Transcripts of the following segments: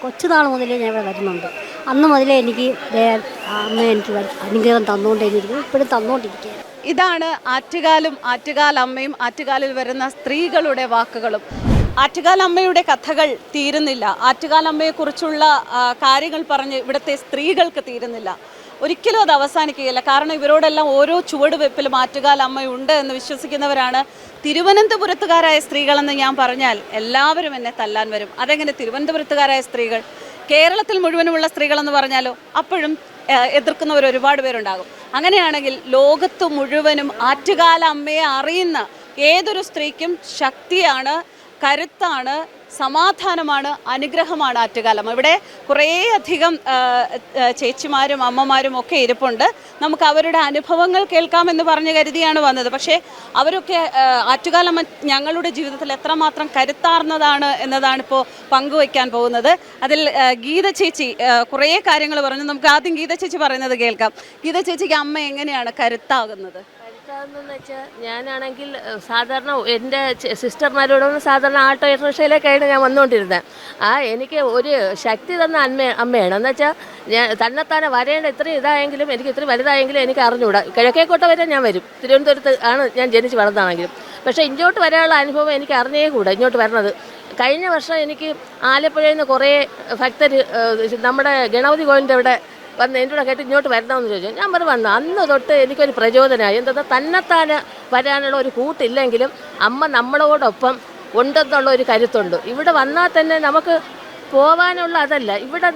കൊച്ചുനാൾ മുതലേ ഞാൻ ഇവിടെ വരുന്നുണ്ട്. അന്ന് മുതലേ എനിക്ക് അമ്മ എനിക്ക് അനുഗ്രഹം തന്നുകൊണ്ടേയിരിക്കുന്നു, ഇപ്പോഴും തന്നുകൊണ്ടിരിക്കുക. ഇതാണ് ആറ്റുകാലും ആറ്റുകാലമ്മയും ആറ്റുകാലിൽ വരുന്ന സ്ത്രീകളുടെ വാക്കുകളും. ആറ്റുകാലമ്മയുടെ കഥകൾ തീരുന്നില്ല. ആറ്റുകാലമ്മയെക്കുറിച്ചുള്ള കാര്യങ്ങൾ പറഞ്ഞ് ഇവിടുത്തെ സ്ത്രീകൾക്ക് തീരുന്നില്ല. ഒരിക്കലും അത് അവസാനിക്കുകയില്ല. കാരണം ഇവരോടെല്ലാം ഓരോ ചുവടുവെപ്പിലും ആറ്റുകാലമ്മയുണ്ട് എന്ന് വിശ്വസിക്കുന്നവരാണ് തിരുവനന്തപുരത്തുകാരായ സ്ത്രീകളെന്ന് ഞാൻ പറഞ്ഞാൽ എല്ലാവരും എന്നെ തല്ലാൻ വരും. അതെങ്ങനെ തിരുവനന്തപുരത്തുകാരായ സ്ത്രീകൾ? കേരളത്തിൽ മുഴുവനുമുള്ള സ്ത്രീകളെന്ന് പറഞ്ഞാലോ അപ്പോഴും എതിർക്കുന്നവർ ഒരുപാട് പേരുണ്ടാകും. അങ്ങനെയാണെങ്കിൽ ലോകത്ത് മുഴുവനും ആറ്റുകാല അമ്മയെ അറിയുന്ന ഏതൊരു സ്ത്രീക്കും ശക്തിയാണ്, കരുത്താണ്, സമാധാനമാണ്, അനുഗ്രഹമാണ് ആറ്റുകാലമ്മ. ഇവിടെ കുറേയധികം ചേച്ചിമാരും അമ്മമാരും ഒക്കെ ഇരിപ്പുണ്ട്. നമുക്ക് അവരുടെ അനുഭവങ്ങൾ കേൾക്കാമെന്ന് പറഞ്ഞ് കരുതിയാണ് വന്നത്. പക്ഷേ അവരൊക്കെ ആറ്റുകാലമ്മ ഞങ്ങളുടെ ജീവിതത്തിൽ എത്രമാത്രം കരുത്താർന്നതാണ് എന്നതാണ് ഇപ്പോൾ പങ്കുവയ്ക്കാൻ പോകുന്നത്. അതിൽ ഗീത ചേച്ചി കുറേ കാര്യങ്ങൾ പറഞ്ഞു. നമുക്ക് ആദ്യം ഗീത ചേച്ചി പറയുന്നത് കേൾക്കാം. ഗീത ചേച്ചിക്ക് അമ്മ എങ്ങനെയാണ് കരുത്താകുന്നത്? എന്ന് വെച്ചാൽ ഞാനാണെങ്കിൽ സാധാരണ എൻ്റെ സിസ്റ്റർമാരോടൊന്നും സാധാരണ ആട്ടോ റിക്ഷയിലേക്കാണ് ഞാൻ വന്നുകൊണ്ടിരുന്നത്. എനിക്ക് ഒരു ശക്തി തന്ന അമ്മയാണ്. എന്ന് വെച്ചാൽ ഞാൻ തന്നെത്താനെ വരേണ്ട ഇത്രയും ഇതായെങ്കിലും എനിക്ക് ഇത്രയും വലുതായെങ്കിലും എനിക്ക് അറിഞ്ഞുകൂടാ. കിഴക്കേക്കോട്ട വരെ ഞാൻ വരും. തിരുവനന്തപുരത്ത് ആണ് ഞാൻ ജനിച്ച് വളർന്നതാണെങ്കിലും. പക്ഷേ ഇങ്ങോട്ട് വരാനുള്ള അനുഭവം എനിക്ക് അറിഞ്ഞേ കൂടാ ഇങ്ങോട്ട് വരണത്. കഴിഞ്ഞ വർഷം എനിക്ക് ആലപ്പുഴയിൽ നിന്ന് കുറേ ഭക്തർ നമ്മുടെ ഗണപതി കോവിലിൻ്റെ അവിടെ വന്ന് എൻ്റെ കൂടെ കേട്ട് ഇങ്ങോട്ട് വരണമെന്ന് ചോദിച്ചു. ഞാൻ വന്നു. അന്ന് തൊട്ട് എനിക്കൊരു പ്രചോദനമായി. എന്താ തന്നെത്താനെ വരാനുള്ള ഒരു കൂട്ടില്ലെങ്കിലും അമ്മ നമ്മളോടൊപ്പം ഉണ്ടെന്നുള്ള ഒരു കരുത്തുണ്ട്. ഇവിടെ വന്നാൽ തന്നെ നമുക്ക് പോവാനുള്ള അതല്ല. ഇവിടെ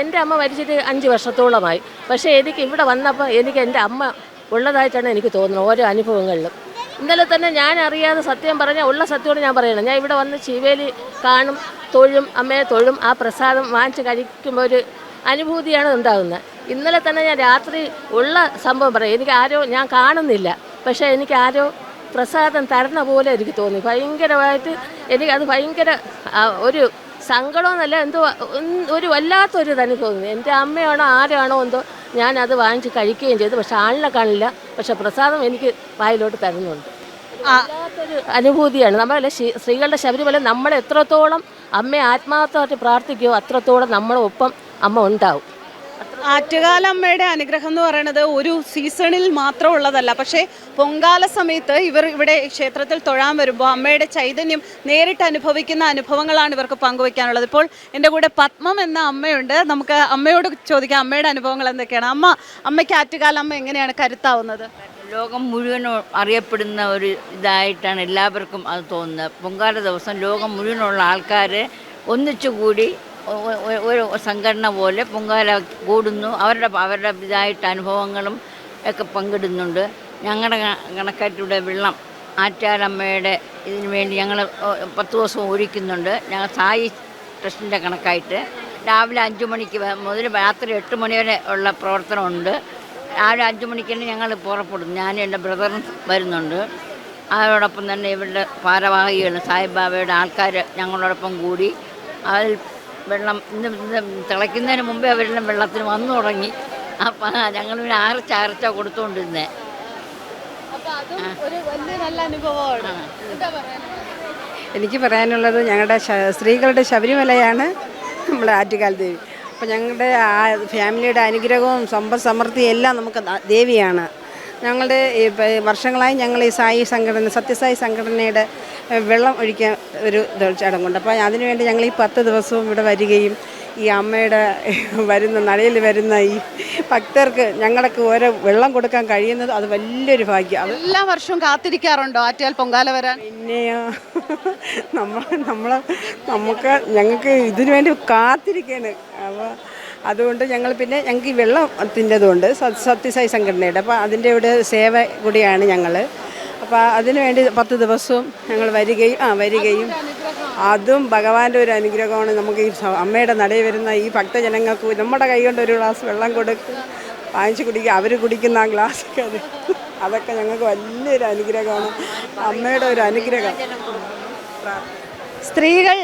എൻ്റെ അമ്മ മരിച്ചിട്ട് 5 വർഷത്തോളമായി. പക്ഷേ എനിക്ക് ഇവിടെ വന്നപ്പോൾ എനിക്ക് എൻ്റെ അമ്മ ഉള്ളതായിട്ടാണ് എനിക്ക് തോന്നുന്നത് ഓരോ അനുഭവങ്ങളിലും. ഇന്നലെ തന്നെ ഞാൻ അറിയാതെ സത്യം പറഞ്ഞാൽ ഉള്ള സത്യത്തോട് ഞാൻ പറയണം. ഞാൻ ഇവിടെ വന്ന് ശിവേലി കാണും, തൊഴും, അമ്മയെ തൊഴും. ആ പ്രസാദം വാങ്ങിച്ച് കഴിക്കുമ്പോൾ ഒരു അനുഭൂതിയാണ് ഉണ്ടാകുന്നത്. ഇന്നലെ തന്നെ ഞാൻ രാത്രി ഉള്ള സംഭവം പറയാം. ഞാൻ കാണുന്നില്ല, പക്ഷേ എനിക്ക് ആരോ പ്രസാദം തരുന്ന പോലെ എനിക്ക് തോന്നി. ഭയങ്കരമായിട്ട് എനിക്കത് ഭയങ്കര ഒരു സങ്കടമെന്നല്ല, എന്തോ ഒരു വല്ലാത്തൊരു തന്നെ തോന്നി. എൻ്റെ അമ്മയാണോ ആരാണോ എന്തോ ഞാനത് വാങ്ങിച്ച് കഴിക്കുകയും ചെയ്തു. പക്ഷെ ആളിനെ കാണില്ല, പക്ഷെ പ്രസാദം എനിക്ക് വായിലോട്ട് തരുന്നുണ്ട്. വല്ലാത്തൊരു അനുഭൂതിയാണ്. നമ്മളെ സ്ത്രീകളുടെ ശബരിമല നമ്മൾ എത്രത്തോളം അമ്മയെ ആത്മാർത്ഥമായിട്ട് പ്രാർത്ഥിക്കുമോ അത്രത്തോളം നമ്മളൊപ്പം അമ്മ ഉണ്ടാവും. ആറ്റുകാലമ്മയുടെ അനുഗ്രഹം എന്ന് പറയുന്നത് ഒരു സീസണിൽ മാത്രം ഉള്ളതല്ല. പക്ഷേ പൊങ്കാല സമയത്ത് ഇവർ ഇവിടെ ക്ഷേത്രത്തിൽ തൊഴാൻ വരുമ്പോൾ അമ്മയുടെ ചൈതന്യം നേരിട്ട് അനുഭവിക്കുന്ന അനുഭവങ്ങളാണ് ഇവർക്ക് പങ്കുവയ്ക്കാനുള്ളത്. ഇപ്പോൾ എൻ്റെ കൂടെ പത്മം എന്ന അമ്മയുണ്ട്. നമുക്ക് അമ്മയോട് ചോദിക്കാം അമ്മയുടെ അനുഭവങ്ങൾ എന്തൊക്കെയാണ്. അമ്മയ്ക്ക് ആറ്റുകാലമ്മ എങ്ങനെയാണ് കരുത്താവുന്നത്? ലോകം മുഴുവനും അറിയപ്പെടുന്ന ഒരു ഇതായിട്ടാണ് എല്ലാവർക്കും അത് തോന്നുന്നത്. പൊങ്കാല ദിവസം ലോകം മുഴുവനുള്ള ആൾക്കാർ ഒന്നിച്ചുകൂടി ഒരു സംഘടന പോലെ പൊങ്കാല കൂടുന്നു. അവരുടെ ഇതായിട്ട് അനുഭവങ്ങളും ഒക്കെ പങ്കിടുന്നുണ്ട്. ഞങ്ങളുടെ കണക്കായിട്ടിവിടെ വെള്ളം ആറ്റുകാലമ്മയുടെ ഇതിനു വേണ്ടി ഞങ്ങൾ 10 ദിവസം ഒരുക്കുന്നുണ്ട്. ഞങ്ങൾ സായി ട്രസ്റ്റിൻ്റെ കണക്കായിട്ട് രാവിലെ 5 മണിക്ക് മുതൽ രാത്രി 8 മണി വരെ ഉള്ള പ്രവർത്തനമുണ്ട്. രാവിലെ 5 മണിക്ക് തന്നെ ഞങ്ങൾ പുറപ്പെടുന്നു. ഞാനും എൻ്റെ ബ്രദറും വരുന്നുണ്ട്. അതോടൊപ്പം തന്നെ ഇവരുടെ ഭാരവാഹികൾ സായിബാബയുടെ ആൾക്കാർ ഞങ്ങളോടൊപ്പം കൂടി അതിൽ വെള്ളം ഇന്ന് തിളയ്ക്കുന്നതിന് മുമ്പേ അവരെല്ലാം വെള്ളത്തിന് വന്നു തുടങ്ങി. അപ്പം ഞങ്ങളിവിടെ ആർച്ചാ കൊടുത്തുകൊണ്ടിരുന്നത്. എനിക്ക് പറയാനുള്ളത് ഞങ്ങളുടെ സ്ത്രീകളുടെ ശബരിമലയാണ് നമ്മുടെ ആറ്റുകാൽ ദേവി. അപ്പോൾ ഞങ്ങളുടെ ഫാമിലിയുടെ അനുഗ്രഹവും സമ്പദ് സമൃദ്ധിയും എല്ലാം നമുക്ക് ദേവിയാണ്. ഞങ്ങളുടെ വർഷങ്ങളായി ഞങ്ങൾ ഈ സത്യസായി സംഘടനയുടെ വെള്ളം ഒഴിക്കാൻ ഒരു ചടങ്ങുണ്ട്. അപ്പോൾ അതിനുവേണ്ടി ഞങ്ങൾ ഈ 10 ദിവസവും ഇവിടെ വരികയും ഈ അമ്മയുടെ നടയിൽ വരുന്ന ഈ ഭക്തർക്ക് ഞങ്ങൾക്ക് ഓരോ വെള്ളം കൊടുക്കാൻ കഴിയുന്നത് അത് വലിയൊരു ഭാഗ്യം. എല്ലാ വർഷവും കാത്തിരിക്കാറുണ്ടോ ആറ്റുകാൽ പൊങ്കാല വരാൻ? പിന്നെയോ ഞങ്ങൾക്ക് ഇതിനു വേണ്ടി കാത്തിരിക്കുകയാണ്. അപ്പോൾ അതുകൊണ്ട് ഞങ്ങൾക്ക് ഈ വെള്ളത്തിൻ്റെതുണ്ട് സത്യസായി സംഘടനയുടെ. അപ്പോൾ അതിൻ്റെ ഇവിടെ സേവ കൂടിയാണ് ഞങ്ങൾ. അപ്പോൾ അതിനുവേണ്ടി 10 ദിവസവും ഞങ്ങൾ വരികയും അതും ഭഗവാന്റെ ഒരു അനുഗ്രഹമാണ്. നമുക്ക് ഈ അമ്മയുടെ നടയിൽ വരുന്ന ഈ ഭക്തജനങ്ങൾക്ക് നമ്മുടെ കൈ കൊണ്ട് ഒരു ഗ്ലാസ് വെള്ളം വാങ്ങിച്ച് കുടിക്കുക. അവർ കുടിക്കുന്ന ആ ഗ്ലാസ്സൊക്കെ അതൊക്കെ ഞങ്ങൾക്ക് വലിയൊരു അനുഗ്രഹമാണ്, അമ്മയുടെ ഒരു അനുഗ്രഹം. സ്ത്രീകൾ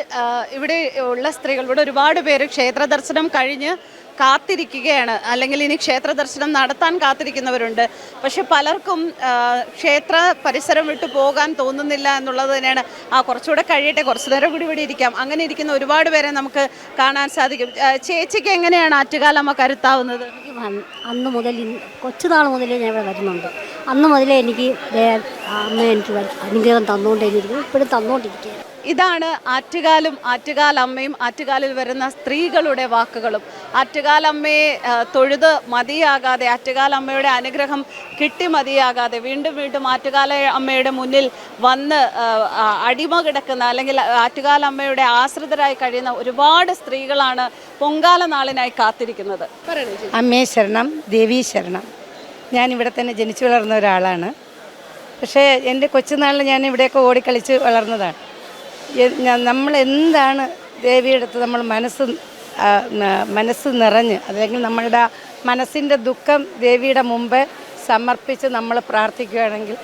ഇവിടെ ഉള്ള സ്ത്രീകൾ ഇവിടെ ഒരുപാട് പേര് ക്ഷേത്ര ദർശനം കഴിഞ്ഞ് കാത്തിരിക്കുകയാണ്, അല്ലെങ്കിൽ ഇനി ക്ഷേത്ര ദർശനം നടത്താൻ കാത്തിരിക്കുന്നവരുണ്ട്. പക്ഷെ പലർക്കും ക്ഷേത്ര പരിസരം വിട്ടു പോകാൻ തോന്നുന്നില്ല എന്നുള്ളത് തന്നെയാണ്. കുറച്ചുകൂടെ കഴിയട്ടെ, കുറച്ചു നേരം കൂടി ഇവിടെ ഇരിക്കാം, അങ്ങനെ ഇരിക്കുന്ന ഒരുപാട് പേരെ നമുക്ക് കാണാൻ സാധിക്കും. ചേച്ചിക്ക് എങ്ങനെയാണ് ആറ്റുകാലമ്മ കരുത്താവുന്നത്? അന്ന് മുതൽ കൊച്ചുനാൾ മുതലേ ഞാൻ ഇവിടെ വരുന്നുണ്ട്. അന്ന് മുതലേ എനിക്ക് അമ്മ എനിക്ക് അനുഗ്രഹം തന്നുകൊണ്ടേയിരിക്കുന്നു, ഇപ്പോഴും തന്നുകൊണ്ടിരിക്കുകയാണ്. ഇതാണ് ആറ്റുകാലും ആറ്റുകാലമ്മയും ആറ്റുകാലിൽ വരുന്ന സ്ത്രീകളുടെ വാക്കുകളും. ആറ്റുകാലമ്മയെ തൊഴുത് മതിയാകാതെ, ആറ്റുകാലമ്മയുടെ അനുഗ്രഹം കിട്ടി മതിയാകാതെ വീണ്ടും വീണ്ടും ആറ്റുകാല അമ്മയുടെ മുന്നിൽ വന്ന് അടിമ കിടക്കുന്ന, അല്ലെങ്കിൽ ആറ്റുകാലമ്മയുടെ ആശ്രിതരായി കഴിയുന്ന ഒരുപാട് സ്ത്രീകളാണ് പൊങ്കാല നാളിനായി കാത്തിരിക്കുന്നത്. അമ്മേ ശരണം, ദേവീ ശരണം. ഞാനിവിടെ തന്നെ ജനിച്ചു വളർന്ന ഒരാളാണ്. പക്ഷേ എൻ്റെ കൊച്ചുനാളിൽ ഞാൻ ഇവിടെയൊക്കെ ഓടിക്കളിച്ച് വളർന്നതാണ്. നമ്മൾ എന്താണ് ദേവിയുടെ അടുത്ത് നമ്മൾ മനസ്സ് നിറഞ്ഞ്, അല്ലെങ്കിൽ നമ്മളുടെ മനസ്സിൻ്റെ ദുഃഖം ദേവിയുടെ മുമ്പ് സമർപ്പിച്ച് നമ്മൾ പ്രാർത്ഥിക്കുകയാണെങ്കിൽ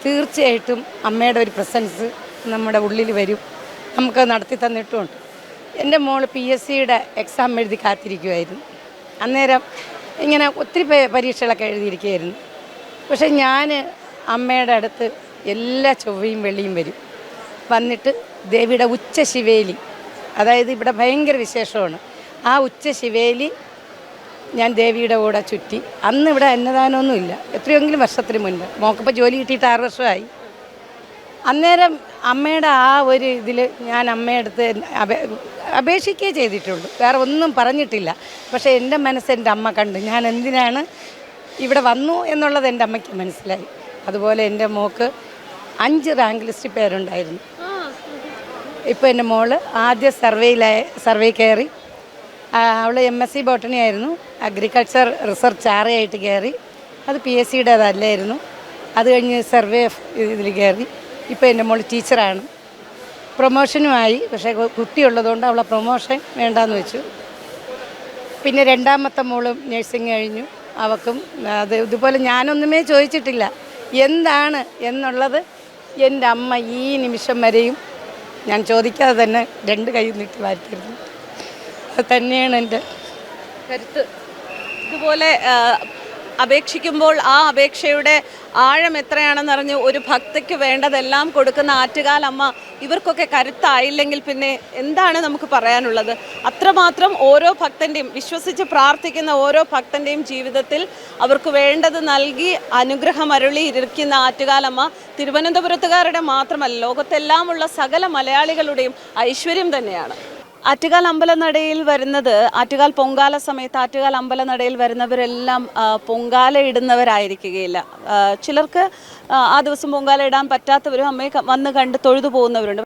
തീർച്ചയായിട്ടും അമ്മയുടെ ഒരു പ്രസൻസ് നമ്മുടെ ഉള്ളിൽ വരും. നമുക്ക് നടത്തി തന്നിട്ടുമുണ്ട്. എൻ്റെ മോൾ PSCയുടെ എക്സാം എഴുതി കാത്തിരിക്കുമായിരുന്നു. അന്നേരം ഇങ്ങനെ ഒത്തിരി പരീക്ഷകളൊക്കെ എഴുതിയിരിക്കുകയായിരുന്നു. പക്ഷേ ഞാൻ അമ്മയുടെ അടുത്ത് എല്ലാ ചൊവ്വയും വെള്ളിയും വരും. വന്നിട്ട് ദേവിയുടെ ഉച്ച ശിവേലി, അതായത് ഇവിടെ ഭയങ്കര വിശേഷമാണ്, ആ ഉച്ച ശിവേലി ഞാൻ ദേവിയുടെ കൂടെ ചുറ്റി. അന്ന് ഇവിടെ അന്നദാനമൊന്നുമില്ല, എത്രയെങ്കിലും വർഷത്തിന് മുൻപ്. മോക്കിപ്പോൾ ജോലി കിട്ടിയിട്ട് 6 വർഷമായി. അന്നേരം അമ്മയുടെ ആ ഒരു ഇതിൽ ഞാൻ അമ്മയടുത്ത് അപേക്ഷിക്കുകയേ ചെയ്തിട്ടുള്ളൂ, വേറെ ഒന്നും പറഞ്ഞിട്ടില്ല. പക്ഷേ എൻ്റെ മനസ്സ് എൻ്റെ അമ്മ കണ്ട് ഞാൻ എന്തിനാണ് ഇവിടെ വന്നു എന്നുള്ളത് എൻ്റെ അമ്മയ്ക്ക് മനസ്സിലായി. അതുപോലെ എൻ്റെ മോക്ക് 5 റാങ്ക് ലിസ്റ്റ് പേരുണ്ടായിരുന്നു. ഇപ്പോൾ എൻ്റെ മോള് ആദ്യ സർവേ കയറി. അവൾ MSc ബോട്ടണി ആയിരുന്നു, അഗ്രികൾച്ചർ റിസർച്ച് ആയിട്ട് കയറി. അത് PSCയുടേതല്ലായിരുന്നു. അത് കഴിഞ്ഞ് സർവേ ഇതിൽ കയറി. ഇപ്പോൾ എൻ്റെ മോൾ ടീച്ചറാണ്, പ്രൊമോഷനുമായി. പക്ഷേ കുട്ടിയുള്ളതുകൊണ്ട് അവളെ പ്രൊമോഷൻ വേണ്ടാന്ന് വെച്ചു. പിന്നെ രണ്ടാമത്തെ മോളും നഴ്സിംഗ് കഴിഞ്ഞു. അവൾക്കും അത് ഇതുപോലെ ഞാനൊന്നുമേ ചോദിച്ചിട്ടില്ല എന്താണ് എന്നുള്ളത്. എൻ്റെ അമ്മ ഈ നിമിഷം വരെയും ഞാൻ ചോദിക്കാതെ തന്നെ 2 കൈ നീട്ടി വാരിത്തരുന്നു. അത് തന്നെയാണ് എൻ്റെ കരുത്ത്. ഇതുപോലെ അപേക്ഷിക്കുമ്പോൾ ആ അപേക്ഷയുടെ ആഴം എത്രയാണെന്നറിഞ്ഞ് ഒരു ഭക്തിക്ക് വേണ്ടതെല്ലാം കൊടുക്കുന്ന ആറ്റുകാലമ്മ ഇവർക്കൊക്കെ കരുത്തായില്ലെങ്കിൽ പിന്നെ എന്താണ് നമുക്ക് പറയാനുള്ളത്? അത്രമാത്രം ഓരോ ഭക്തൻ്റെയും, വിശ്വസിച്ച് പ്രാർത്ഥിക്കുന്ന ഓരോ ഭക്തൻ്റെയും ജീവിതത്തിൽ അവർക്ക് വേണ്ടത് നൽകി അനുഗ്രഹം അരുളി ഇരിക്കുന്ന ആറ്റുകാലമ്മ തിരുവനന്തപുരത്തുകാരുടെ മാത്രമല്ല, ലോകത്തെല്ലാമുള്ള സകല മലയാളികളുടെയും ഐശ്വര്യം തന്നെയാണ്. ആറ്റുകാൽ അമ്പലനടയിൽ വരുന്നത്, ആറ്റുകാൽ പൊങ്കാല സമയത്ത് ആറ്റുകാൽ അമ്പലനടയിൽ വരുന്നവരെല്ലാം പൊങ്കാല ഇടുന്നവരായിരിക്കുകയില്ല. ചിലർക്ക് ആ ദിവസം പൊങ്കാല ഇടാൻ പറ്റാത്തവരും അമ്മയെ വന്ന് കണ്ട് തൊഴുതു പോകുന്നവരുണ്ട്.